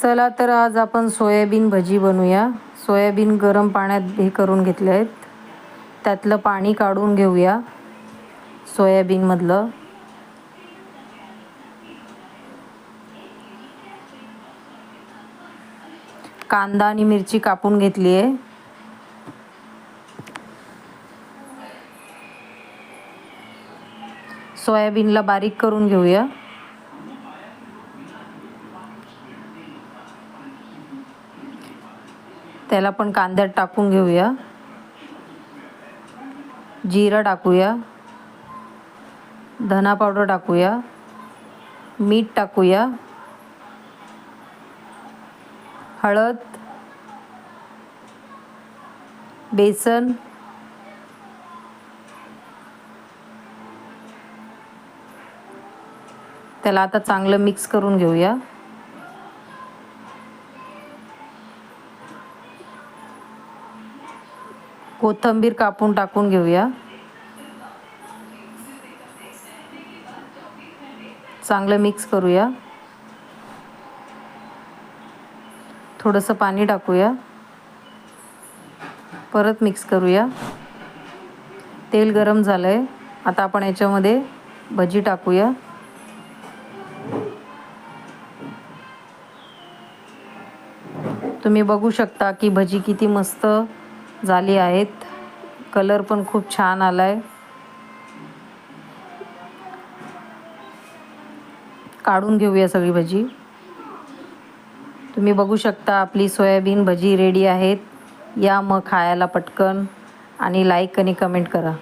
चला तर आज आपण सोयाबीन भजी बनवूया. सोयाबीन गरम पाण्यात हे करून घेतले आहेत. त्यातलं पाणी काढून घेऊया सोयाबीनमधलं. कांदा आणि मिरची कापून घेतली आहे. सोयाबीनला बारीक करून घेऊया. त्याला पण कांद्यात टाकून घेऊया. जिरा टाकूया, धना पावडर टाकूया, मीठ टाकूया, हळद, बेसन, त्याला आता चांगलं मिक्स करून घेऊया. कोथिंबीर कापून टाकून घेऊया. चांगलं मिक्स करूया. थोडंसं पाणी टाकूया. परत मिक्स करूया. तेल गरम झालंय. आता आपण याच्यामध्ये भजी टाकूया. तुम्ही बघू शकता की भजी किती मस्त झाली आहेत. कलर पण खूप छान आलाय. काढून घेऊया सगळी भजी. तुम्ही बघू शकता आपली सोयाबीन भजी रेडी आहेत. या मग खायला पटकन आणि लाईक आणि कमेंट करा.